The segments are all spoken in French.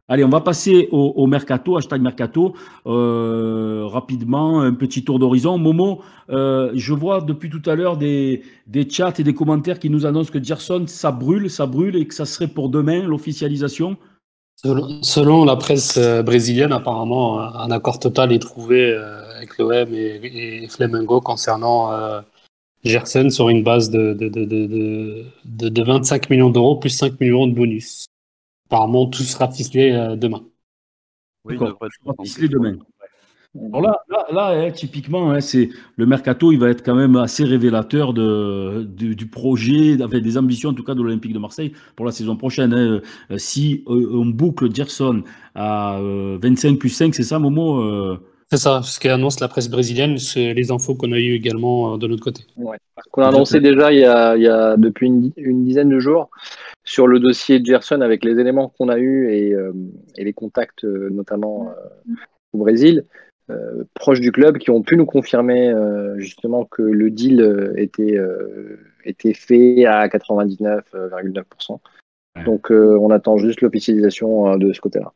Allez, on va passer au mercato, hashtag mercato. Rapidement, un petit tour d'horizon. Momo, je vois depuis tout à l'heure des chats et des commentaires qui nous annoncent que Gerson, ça brûle et que ça serait pour demain l'officialisation. Selon la presse brésilienne, apparemment, un accord total est trouvé avec l'OM et Flamengo concernant Gerson sur une base de 25 millions d'euros plus 5 millions de bonus. Apparemment, tout sera ficelé demain. Oui, il D'accord, devrait on va être ficeler demain. Alors là, typiquement, hein, c'est le mercato, il va être quand même assez révélateur du projet, enfin, des ambitions en tout cas de l'Olympique de Marseille pour la saison prochaine. Hein. Si on boucle Gerson à 25 plus 5, c'est ça, Momo C'est ça, ce qu'annonce la presse brésilienne, c'est les infos qu'on a eues également de notre côté. Ouais. Qu'on a annoncé déjà il y a depuis une dizaine de jours sur le dossier de Gerson avec les éléments qu'on a eus et les contacts notamment au Brésil, proches du club, qui ont pu nous confirmer justement que le deal était fait à 99,9%. Ouais. Donc on attend juste l'officialisation de ce côté-là.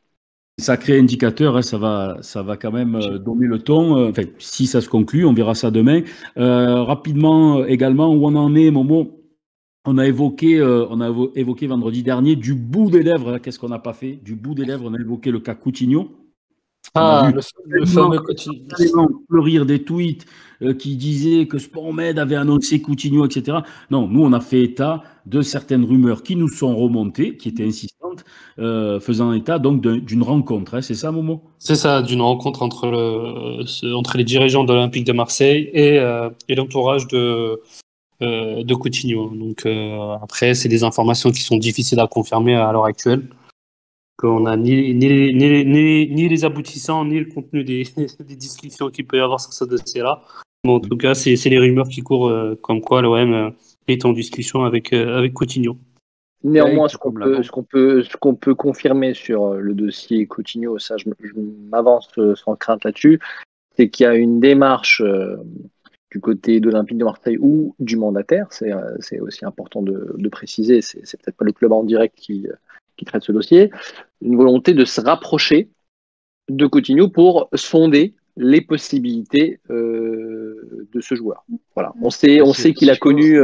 Sacré indicateur, hein, ça va quand même donner le ton. Enfin, si ça se conclut, on verra ça demain. Rapidement également, où on en est, Momo? On a évoqué vendredi dernier du bout des lèvres. Hein, qu'est-ce qu'on n'a pas fait? Du bout des lèvres, on a évoqué le cas Coutinho. On a vu le fameux Coutinho. fleurir des tweets qui disaient que Sportmed avait annoncé Coutinho, etc. Non, nous, on a fait état de certaines rumeurs qui nous sont remontées, qui étaient insistantes, faisant état donc d'une rencontre. Hein, c'est ça, Momo? C'est ça, d'une rencontre entre les dirigeants de l'Olympique de Marseille et l'entourage de Coutinho. Donc après, c'est des informations qui sont difficiles à confirmer à l'heure actuelle. Qu'on n'a ni les aboutissants, ni le contenu des discussions qu'il peut y avoir sur ce dossier-là. Mais en tout cas, c'est les rumeurs qui courent comme quoi l'OM est en discussion avec Coutinho. Néanmoins, ce qu'on peut confirmer sur le dossier Coutinho, ça je m'avance sans crainte là-dessus, c'est qu'il y a une démarche du côté de l'Olympique de Marseille ou du mandataire, c'est aussi important de préciser, c'est peut-être pas le club en direct qui traite ce dossier, une volonté de se rapprocher de Coutinho pour sonder les possibilités de ce joueur. Voilà. On sait qu'il a connu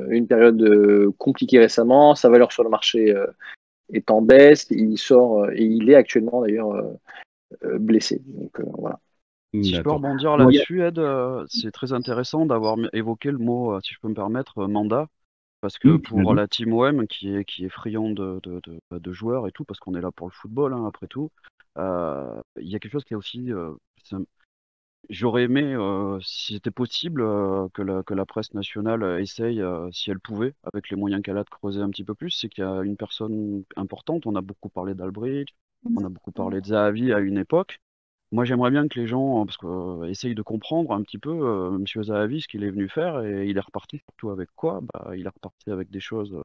une période compliquée récemment, sa valeur sur le marché est en baisse, il sort et il est actuellement d'ailleurs blessé. Donc voilà. Si je peux rebondir là-dessus, Ed, c'est très intéressant d'avoir évoqué le mot, si je peux me permettre, mandat. Parce que pour la team OM, qui est friand de joueurs et tout, parce qu'on est là pour le football, hein, après tout, il y a quelque chose qui est aussi... j'aurais aimé, si c'était possible, que la presse nationale essaye, si elle pouvait, avec les moyens qu'elle a, de creuser un petit peu plus. C'est qu'il y a une personne importante. On a beaucoup parlé d'Albridge, on a beaucoup parlé de Zahavi à une époque. Moi, j'aimerais bien que les gens, parce que, essayent de comprendre un petit peu Monsieur Zahavi, ce qu'il est venu faire, et il est reparti surtout avec quoi? Il est reparti avec des choses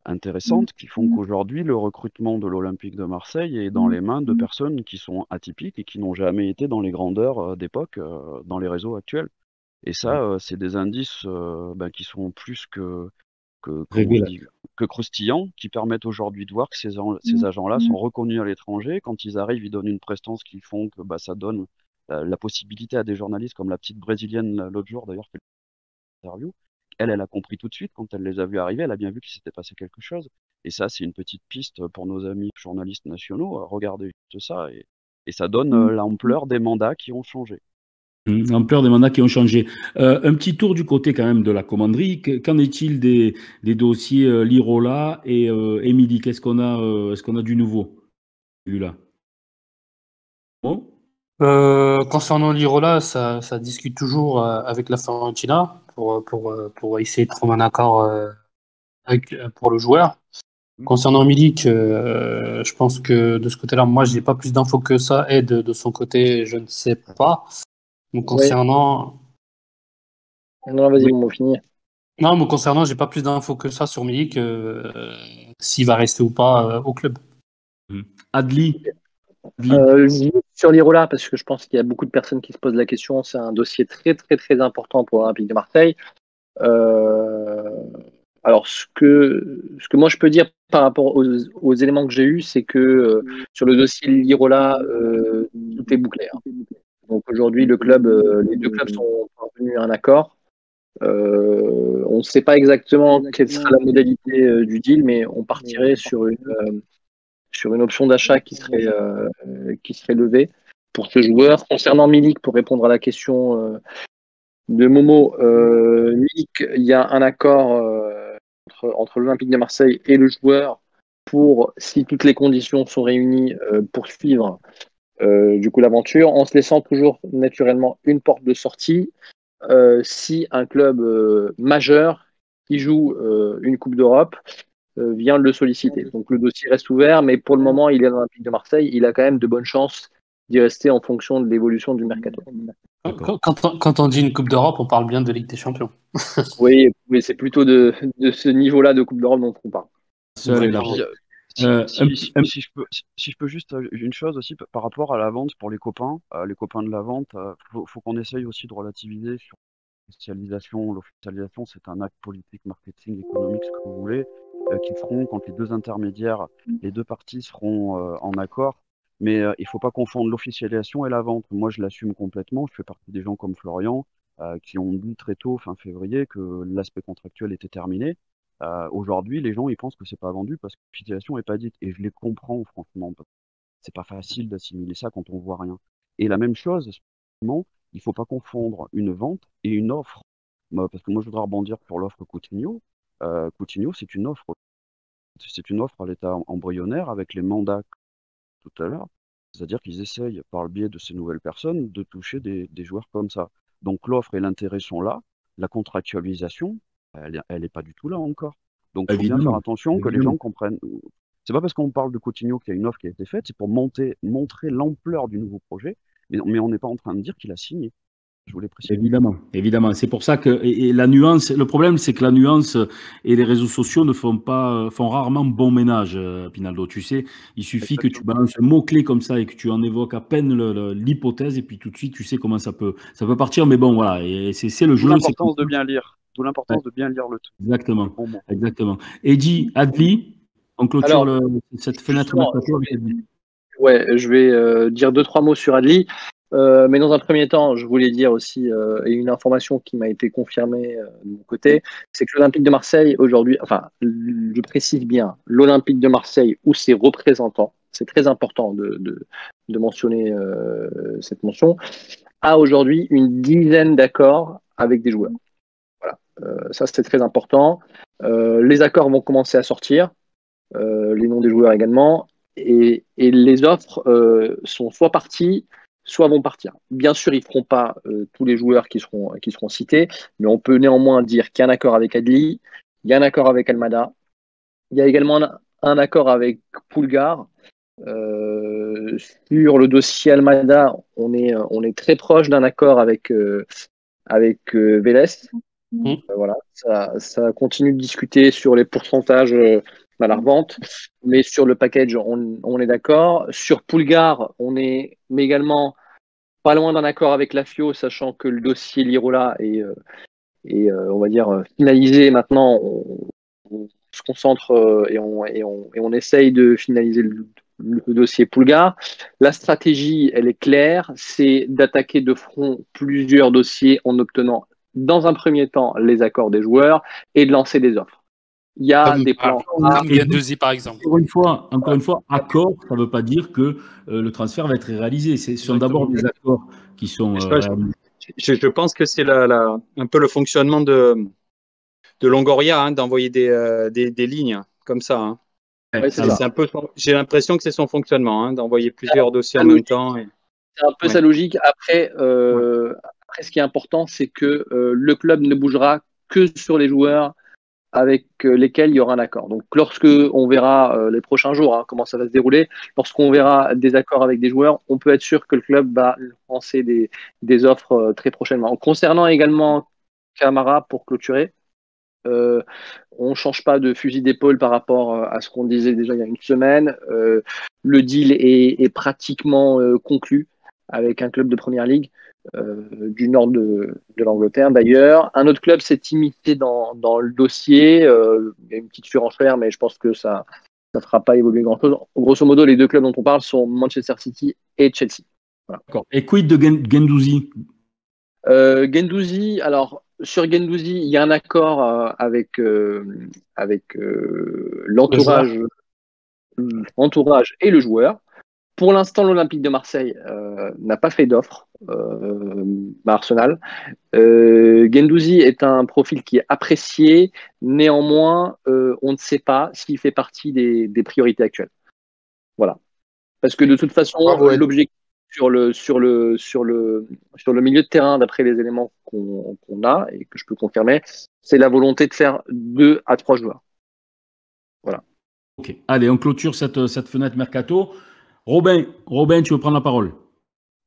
intéressantes qui font qu'aujourd'hui, le recrutement de l'Olympique de Marseille est dans les mains de personnes qui sont atypiques et qui n'ont jamais été dans les grandeurs d'époque dans les réseaux actuels. Et ça, c'est des indices qui sont plus que croustillants, qui permettent aujourd'hui de voir que ces agents-là sont reconnus à l'étranger. Quand ils arrivent, ils donnent une prestance qui font que ça donne la possibilité à des journalistes comme la petite brésilienne l'autre jour, d'ailleurs, qui fait l'interview. Elle a compris tout de suite quand elle les a vus arriver, elle a bien vu qu'il s'était passé quelque chose. Et ça, c'est une petite piste pour nos amis journalistes nationaux. Regardez juste ça, et ça donne l'ampleur des mandats qui ont changé. L'ampleur des mandats qui ont changé. Un petit tour du côté quand même de la commanderie. Qu'en est-il des dossiers Lirola et Émilie? Est-ce qu'on a du nouveau là? Bon. Concernant Lirola, ça discute toujours avec la Fiorentina pour essayer de trouver un accord pour le joueur. Concernant Milik, je pense que de ce côté-là, moi, je n'ai pas plus d'infos que ça. Et de son côté, je ne sais pas. Donc, concernant... Non, vas-y, on va finir. Non, mais concernant, j'ai pas plus d'infos que ça sur Milik, s'il va rester ou pas au club. Adli. Sur l'Irola, parce que je pense qu'il y a beaucoup de personnes qui se posent la question, c'est un dossier très très très important pour l'Olympique de Marseille. Alors, ce que moi je peux dire par rapport aux éléments que j'ai eus, c'est que sur le dossier Lirola, tout est bouclé. Hein. Donc aujourd'hui, les deux clubs sont parvenus à un accord. On ne sait pas exactement quelle sera la modalité du deal, mais on partirait sur une option d'achat qui serait levée pour ce joueur. Concernant Milik, pour répondre à la question de Momo, Milik, il y a un accord entre l'Olympique de Marseille et le joueur pour, si toutes les conditions sont réunies, poursuivre du coup l'aventure, en se laissant toujours naturellement une porte de sortie si un club majeur qui joue une Coupe d'Europe vient le solliciter. Donc le dossier reste ouvert, mais pour le moment, il est à l'Olympique de Marseille. Il a quand même de bonnes chances d'y rester en fonction de l'évolution du mercato. Quand on dit une Coupe d'Europe, on parle bien de Ligue des Champions. Oui, c'est plutôt de ce niveau-là de Coupe d'Europe dont on parle. Si je peux juste une chose aussi par rapport à la vente pour les copains de la vente, faut qu'on essaye aussi de relativiser sur l'officialisation. L'officialisation, c'est un acte politique, marketing, économique, ce que vous voulez, qui feront quand les deux intermédiaires, les deux parties seront en accord. Mais il faut pas confondre l'officialisation et la vente. Moi, je l'assume complètement. Je fais partie des gens comme Florian qui ont dit très tôt, fin février, que l'aspect contractuel était terminé. Aujourd'hui, les gens ils pensent que c'est pas vendu parce que l'officialisation n'est pas dite. Et je les comprends, franchement. C'est pas facile d'assimiler ça quand on voit rien. Et la même chose, il faut pas confondre une vente et une offre. Parce que moi, je voudrais rebondir sur l'offre Coutinho. Coutinho, c'est une offre. C'est une offre à l'état embryonnaire avec les mandats tout à l'heure. C'est-à-dire qu'ils essayent, par le biais de ces nouvelles personnes, de toucher des joueurs comme ça. Donc l'offre et l'intérêt sont là. La contractualisation, elle est pas du tout là encore. Donc il faut bien faire attention que les gens comprennent. C'est pas parce qu'on parle de Coutinho qu'il y a une offre qui a été faite, c'est pour montrer l'ampleur du nouveau projet, mais on n'est pas en train de dire qu'il a signé. Je voulais préciser. Évidemment. C'est pour ça que et la nuance, le problème, c'est que la nuance et les réseaux sociaux font rarement bon ménage, Pinaldo. Tu sais, il suffit que tu balances un mot-clé comme ça et que tu en évoques à peine l'hypothèse et puis tout de suite, tu sais comment ça peut partir. Mais bon, voilà, et c'est le jeu. D'où l'importance de bien lire. D'où l'importance de bien lire le tout. Exactement. Eddy, Adli, on clôture cette fenêtre. Ouais, je vais dire 2-3 mots sur Adli. Mais dans un premier temps, je voulais dire aussi, et une information qui m'a été confirmée de mon côté, c'est que l'Olympique de Marseille aujourd'hui, enfin, je précise bien, l'Olympique de Marseille ou ses représentants, c'est très important de mentionner cette mention, a aujourd'hui une dizaine d'accords avec des joueurs. Voilà, ça c'est très important. Les accords vont commencer à sortir, les noms des joueurs également, et les offres sont soit parties, soit vont partir. Bien sûr, ils ne feront pas tous les joueurs qui seront cités, mais on peut néanmoins dire qu'il y a un accord avec Adli, il y a un accord avec Almada, il y a également un accord avec Pulgar. Sur le dossier Almada, on est très proche d'un accord avec Vélez. Voilà, ça continue de discuter sur les pourcentages à la revente, mais sur le package, on est d'accord. Sur Pulgar, on est mais également pas loin d'un accord avec la FIO, sachant que le dossier Lirola est on va dire, finalisé. Maintenant, on se concentre et on essaye de finaliser le dossier Pulgar. La stratégie, elle est claire, c'est d'attaquer de front plusieurs dossiers en obtenant dans un premier temps les accords des joueurs et de lancer des offres. Il y a des plans. Guendouzi, par exemple. Encore une fois, accord, ça ne veut pas dire que le transfert va être réalisé. Ce sont d'abord des accords qui sont. Je pense que c'est un peu le fonctionnement de Longoria, d'envoyer des lignes comme ça. Hein. Ouais, c'est un peu. J'ai l'impression que c'est son fonctionnement, d'envoyer plusieurs dossiers en même temps. C'est un peu sa logique. Après, ce qui est important, c'est que le club ne bougera que sur les joueurs avec lesquels il y aura un accord. Donc, lorsque on verra les prochains jours comment ça va se dérouler, lorsqu'on verra des accords avec des joueurs, on peut être sûr que le club va lancer des offres très prochainement. Concernant également Camara, pour clôturer, on ne change pas de fusil d'épaule par rapport à ce qu'on disait déjà il y a une semaine. Le deal est pratiquement conclu avec un club de première ligue. du nord de l'Angleterre d'ailleurs. Un autre club s'est immiscé dans le dossier. Il y a une petite surenchère, mais je pense que ça ne fera pas évoluer grand-chose. Grosso modo, les deux clubs dont on parle sont Manchester City et Chelsea. Voilà. Et quid de Guendouzi? Guendouzi, alors sur Guendouzi, il y a un accord avec l'entourage et le joueur. Pour l'instant, l'Olympique de Marseille n'a pas fait d'offre à Arsenal. Guendouzi est un profil qui est apprécié. Néanmoins, on ne sait pas s'il fait partie des priorités actuelles. Voilà. Parce que de toute façon, l'objectif sur le milieu de terrain, d'après les éléments qu'on a et que je peux confirmer, c'est la volonté de faire 2 à 3 joueurs. Voilà. Ok. Allez, on clôture cette fenêtre mercato. Robin, tu veux prendre la parole?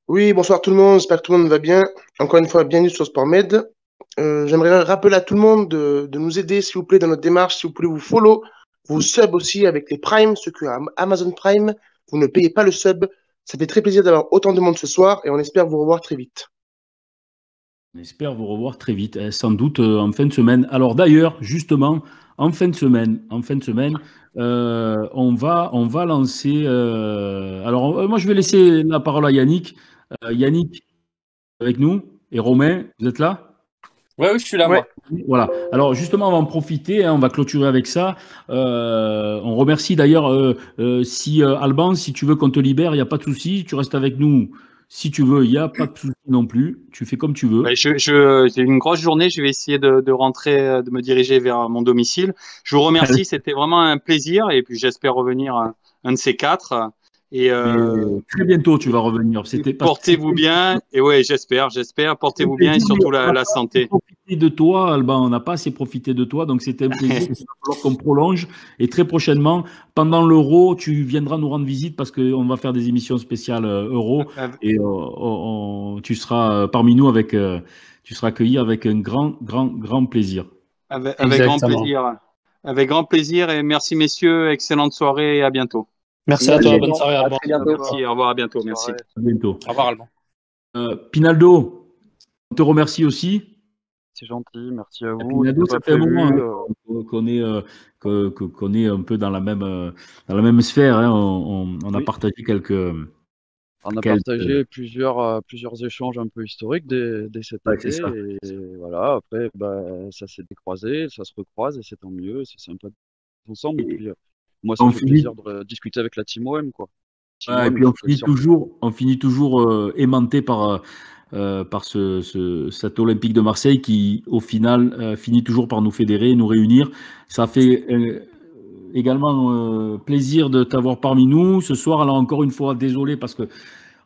Oui, bonsoir tout le monde, j'espère que tout le monde va bien. Encore une fois, bienvenue sur SportMed. J'aimerais rappeler à tout le monde de nous aider, s'il vous plaît, dans notre démarche. Si vous pouvez vous follow, vous sub aussi avec les Prime, ceux qui ont Amazon Prime. Vous ne payez pas le sub. Ça fait très plaisir d'avoir autant de monde ce soir et on espère vous revoir très vite. On espère vous revoir très vite, sans doute en fin de semaine. Alors d'ailleurs, justement, en fin de semaine, on va lancer. Alors moi, je vais laisser la parole à Yannick. Yannick, avec nous, et Romain, vous êtes là? Oui, je suis là, moi. Voilà. Alors justement, on va en profiter, on va clôturer avec ça. On remercie d'ailleurs Alban, si tu veux qu'on te libère, il n'y a pas de souci, tu restes avec nous. Si tu veux, il n'y a pas de souci non plus. Tu fais comme tu veux. J'ai une grosse journée. Je vais essayer de rentrer, de me diriger vers mon domicile. Je vous remercie. C'était vraiment un plaisir. Et puis, j'espère revenir un de ces 4. Et très bientôt, tu vas revenir. Portez-vous bien. Et ouais, j'espère. Portez-vous bien et surtout la santé. Profiter de toi, Alban. On n'a pas assez profité de toi. Donc, c'était un plaisir. Il va falloir qu'on prolonge. Et très prochainement, pendant l'Euro, tu viendras nous rendre visite parce qu'on va faire des émissions spéciales Euro. Et tu seras parmi nous tu seras accueilli avec un grand plaisir. Avec grand plaisir. Avec grand plaisir. Et merci, messieurs. Excellente soirée et à bientôt. Merci à toi, bonne soirée, Alban. Merci, au revoir, à bientôt, merci. À bientôt. Au revoir, Alban. Pinaldo, on te remercie aussi. C'est gentil, merci à vous. Pinaldo, ça fait un moment qu'on est un peu dans la même sphère. Hein. On a partagé On a partagé plusieurs échanges un peu historiques dès cet été. Et voilà, après, ça s'est décroisé, ça se recroise et c'est tant mieux, c'est sympa ensemble. Et puis, moi, ça me fait plaisir de discuter avec la Team OM, quoi. Et puis on finit toujours aimanté par cet Olympique de Marseille qui, au final, finit toujours par nous fédérer, nous réunir. Ça fait également plaisir de t'avoir parmi nous ce soir. Alors encore une fois, désolé parce que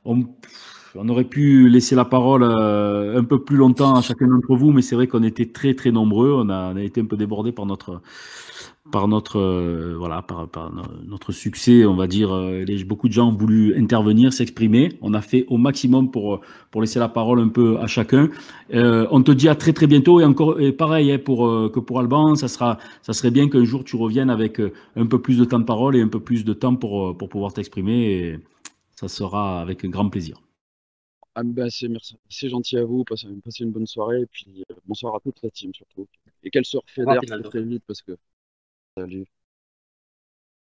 on aurait pu laisser la parole un peu plus longtemps à chacun d'entre vous, mais c'est vrai qu'on était très très nombreux. On a été un peu débordés par notre succès, on va dire. Beaucoup de gens ont voulu intervenir, s'exprimer. On a fait au maximum pour laisser la parole un peu à chacun. On te dit à très très bientôt et pareil que pour Alban, ça serait bien qu'un jour tu reviennes avec un peu plus de temps de parole et un peu plus de temps pour pouvoir t'exprimer. Et ça sera avec un grand plaisir. C'est gentil à vous, passez une bonne soirée et puis bonsoir à toute la team surtout. Et qu'elle se refédère très vite parce que salut.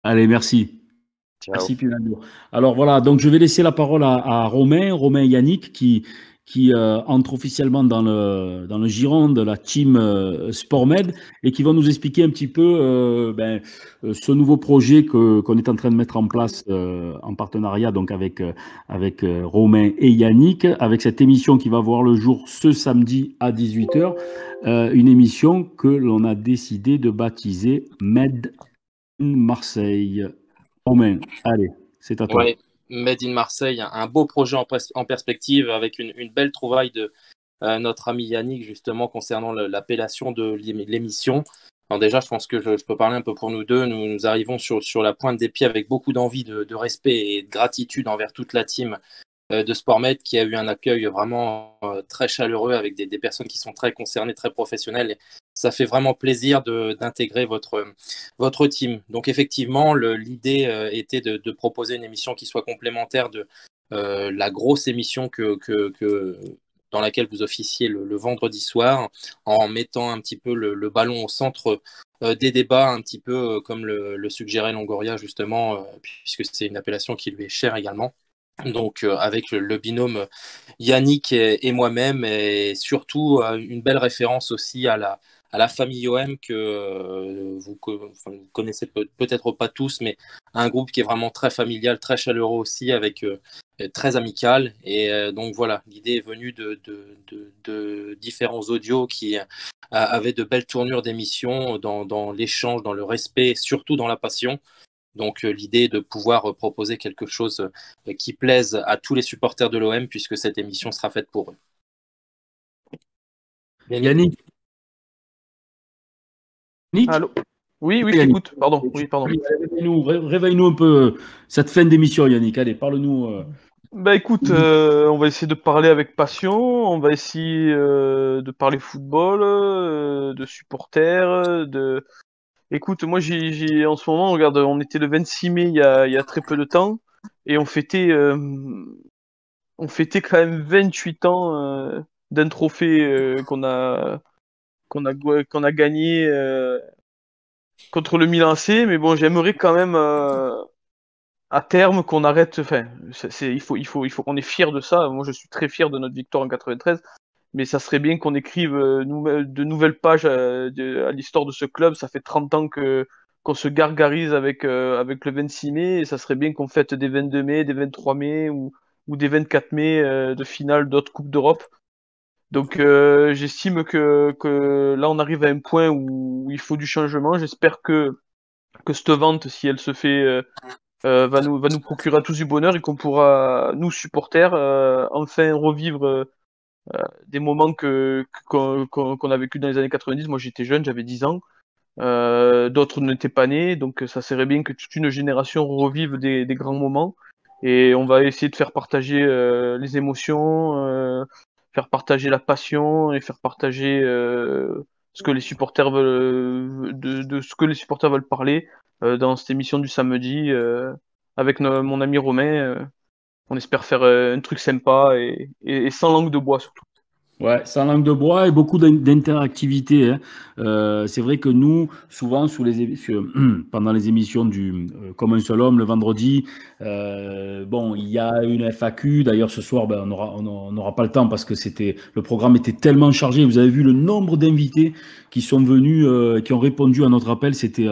Allez, merci. Ciao. Merci Pinaldo. Alors voilà, donc je vais laisser la parole à Romain et Yannick qui entre officiellement dans le giron de la team SportMed et qui vont nous expliquer un petit peu ce nouveau projet qu'on est en train de mettre en place en partenariat donc avec Romain et Yannick, avec cette émission qui va voir le jour ce samedi à 18h, une émission que l'on a décidé de baptiser Made in Marseille. Romain, allez, c'est à toi. Ouais, Made in Marseille, un beau projet en perspective avec une belle trouvaille de notre ami Yannick justement concernant l'appellation de l'émission. Alors déjà, je pense que je peux parler un peu pour nous deux. Nous arrivons sur la pointe des pieds avec beaucoup d'envie, de respect et de gratitude envers toute la team de SportMed qui a eu un accueil vraiment très chaleureux avec des personnes qui sont très concernées, très professionnelles. Et ça fait vraiment plaisir d'intégrer votre team. Donc effectivement, l'idée était de proposer une émission qui soit complémentaire de la grosse émission que dans laquelle vous officiez le vendredi soir, en mettant un petit peu le ballon au centre des débats, un petit peu comme le suggérait Longoria justement, puisque c'est une appellation qui lui est chère également. Donc avec le binôme Yannick et moi-même, et surtout une belle référence aussi à la famille OM que vous connaissez peut-être pas tous, mais un groupe qui est vraiment très familial, très chaleureux aussi, avec très amical. Et donc voilà, l'idée est venue de différents audios qui avaient de belles tournures d'émissions dans l'échange, dans le respect, surtout dans la passion. Donc l'idée est de pouvoir proposer quelque chose qui plaise à tous les supporters de l'OM, puisque cette émission sera faite pour eux. Yannick. Allô. Oui, je t'écoute. Pardon. Réveille-nous un peu cette fin d'émission, Yannick. Allez, parle-nous. Écoute, on va essayer de parler avec passion. On va essayer de parler football, de supporters, Écoute, moi, en ce moment, regarde, on était le 26 mai il y a très peu de temps, et on fêtait quand même 28 ans d'un trophée qu'on a gagné contre le Milan AC. Mais bon, j'aimerais quand même à terme qu'on arrête. Enfin, il faut qu'on est fier de ça. Moi, je suis très fier de notre victoire en 93. Mais ça serait bien qu'on écrive de nouvelles pages à l'histoire de ce club. Ça fait 30 ans qu'on se gargarise avec le 26 mai, et ça serait bien qu'on fête des 22 mai, des 23 mai ou des 24 mai de finale d'autres Coupes d'Europe. Donc j'estime que là on arrive à un point où il faut du changement. J'espère que cette vente, si elle se fait, va nous procurer à tous du bonheur, et qu'on pourra, nous supporters, enfin revivre des moments qu'on a vécu dans les années 90. Moi j'étais jeune, j'avais 10 ans. D'autres n'étaient pas nés, donc ça serait bien que toute une génération revive des grands moments. Et on va essayer de faire partager les émotions, faire partager la passion, et faire partager ce que les supporters veulent, de ce que les supporters veulent parler dans cette émission du samedi avec mon ami Romain. On espère faire un truc sympa et sans langue de bois surtout. Ouais, sans langue de bois et beaucoup d'interactivité, hein. C'est vrai que nous, souvent, pendant les émissions du Comme un seul homme, le vendredi, bon, il y a une FAQ. D'ailleurs, ce soir, on n'aura pas le temps parce que le programme était tellement chargé. Vous avez vu le nombre d'invités qui sont venus, qui ont répondu à notre appel. C'était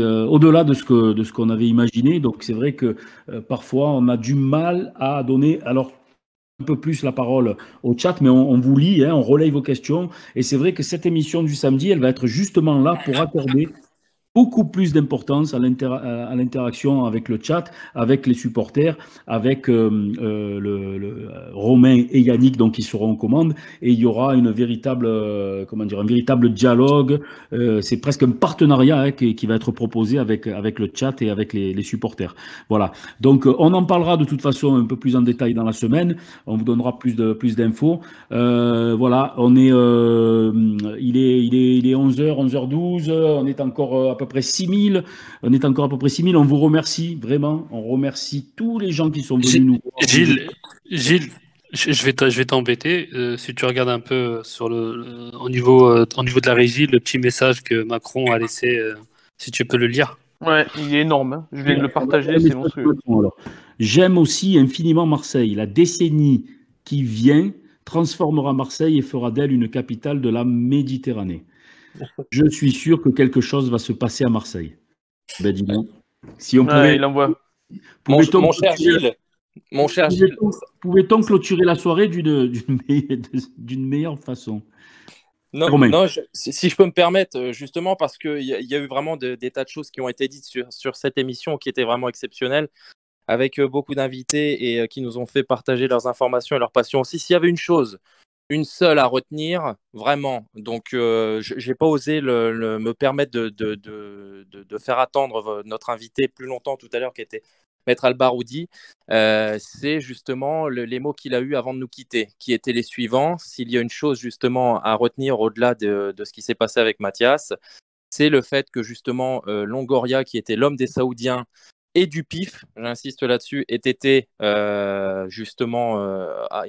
au-delà de ce qu'on avait imaginé. Donc, c'est vrai que parfois, on a du mal à donner. Alors, un peu plus la parole au chat, mais on vous lit, hein, on relaye vos questions. Et c'est vrai que cette émission du samedi, elle va être justement là pour accorder beaucoup plus d'importance à l'interaction avec le chat, avec les supporters, avec Romain et Yannick, donc qui seront aux commandes, et il y aura un véritable dialogue. C'est presque un partenariat, hein, qui va être proposé avec le chat et avec les supporters. Voilà. Donc on en parlera de toute façon un peu plus en détail dans la semaine. On vous donnera plus d'infos. Voilà. Il est 11h, 11h12. On est encore à peu près 6000. On est encore à peu près 6000. On vous remercie vraiment. On remercie tous les gens qui sont venus nous voir. Gilles, je vais t'embêter. Si tu regardes un peu au niveau de la régie, le petit message que Macron a laissé, si tu peux le lire. Ouais, il est énorme, hein. Je viens de le partager, c'est monstrueux. J'aime aussi infiniment Marseille. La décennie qui vient transformera Marseille et fera d'elle une capitale de la Méditerranée. Je suis sûr que quelque chose va se passer à Marseille. Ben dis donc. Si on pouvait. Il envoie. Mon cher Gilles. Pouvait-on clôturer la soirée d'une meilleure façon? Non, si je peux me permettre, justement, parce qu'il y a eu vraiment des tas de choses qui ont été dites sur cette émission qui étaient vraiment exceptionnelles, avec beaucoup d'invités et qui nous ont fait partager leurs informations et leurs passions aussi. S'il y avait une seule à retenir, vraiment, donc je n'ai pas osé me permettre de faire attendre notre invité plus longtemps tout à l'heure, qui était Maître Albaroudi, c'est justement les mots qu'il a eus avant de nous quitter, qui étaient les suivants. S'il y a une chose justement à retenir au-delà de ce qui s'est passé avec Mathias, c'est le fait que justement Longoria, qui était l'homme des Saoudiens, et du PIF, j'insiste là-dessus, ait été justement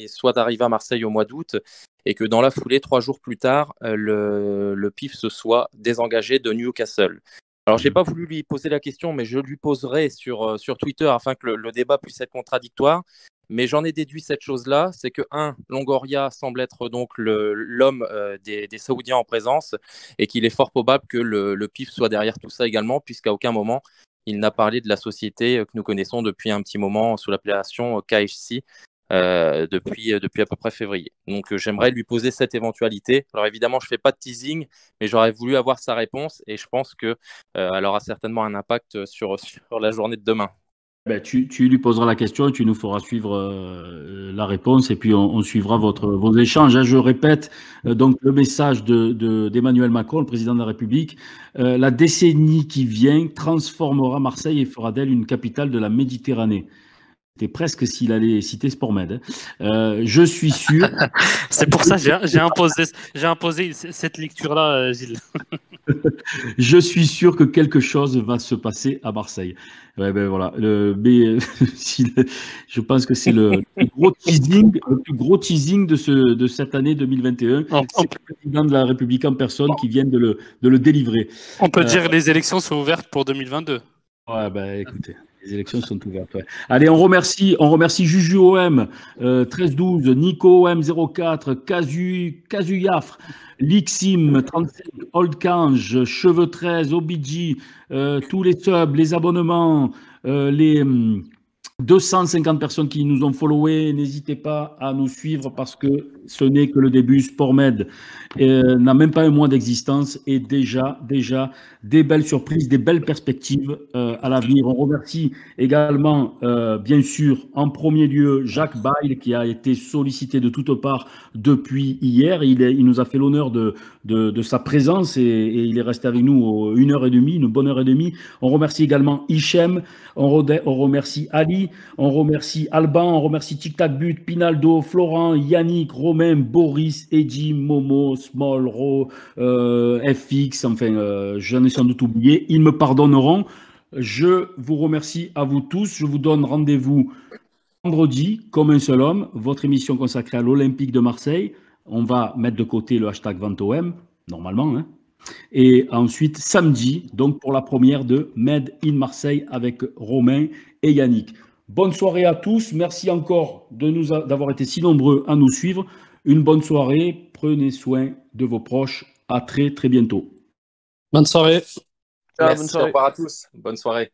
soit arrivé à Marseille au mois d'août et que dans la foulée, 3 jours plus tard, le PIF se soit désengagé de Newcastle. Alors, je n'ai pas voulu lui poser la question, mais je lui poserai sur Twitter afin que le débat puisse être contradictoire. Mais j'en ai déduit cette chose-là, c'est que, Longoria semble être donc l'homme des Saoudiens en présence et qu'il est fort probable que le PIF soit derrière tout ça également, puisqu'à aucun moment, il n'a parlé de la société que nous connaissons depuis un petit moment sous l'appellation KHC depuis à peu près février. Donc j'aimerais lui poser cette éventualité. Alors évidemment, je ne fais pas de teasing, mais j'aurais voulu avoir sa réponse et je pense qu'elle aura certainement un impact sur la journée de demain. Ben, tu lui poseras la question et tu nous feras suivre la réponse et puis on suivra vos échanges. Je répète donc le message d'Emmanuel Macron, le président de la République. La décennie qui vient transformera Marseille et fera d'elle une capitale de la Méditerranée. C'était presque s'il allait citer Sportmed. Je suis sûr. C'est pour ça que j'ai imposé cette lecture-là, Gilles. Je suis sûr que quelque chose va se passer à Marseille. Ouais, ben voilà. Je pense que c'est le plus gros teasing de cette année 2021. C'est le président de la République en personne qui vient de le délivrer. On peut dire que les élections sont ouvertes pour 2022. Ouais, ben écoutez. Les élections sont ouvertes. Ouais. Allez, on remercie Juju OM 1312, Nico OM 04, Casu Yafre, Lixim 35, Old Kange, Cheveux 13, OBG, tous les subs, les abonnements, les 250 personnes qui nous ont followé. N'hésitez pas à nous suivre parce que ce n'est que le début. Sportmed n'a même pas un mois d'existence et déjà des belles surprises, des belles perspectives à l'avenir. On remercie également, bien sûr, en premier lieu, Jacques Bail qui a été sollicité de toutes parts depuis hier. Il nous a fait l'honneur de sa présence et il est resté avec nous une bonne heure et demie. On remercie également Hichem, on remercie Ali, on remercie Alban, on remercie Tic Tac But, Pinaldo, Florent, Yannick, Romain, Boris, Edgy, Momo, Small, Ro, FX, enfin, j'en ai sans doute oublié. Ils me pardonneront. Je vous remercie à vous tous. Je vous donne rendez-vous vendredi, comme un seul homme, votre émission consacrée à l'Olympique de Marseille. On va mettre de côté le hashtag VentoM, normalement, hein. Et ensuite, samedi, donc pour la première de Made in Marseille avec Romain et Yannick. Bonne soirée à tous. Merci encore d'avoir été si nombreux à nous suivre. Une bonne soirée. Prenez soin de vos proches. À très, très bientôt. Bonne soirée. Merci, au revoir à tous. Bonne soirée.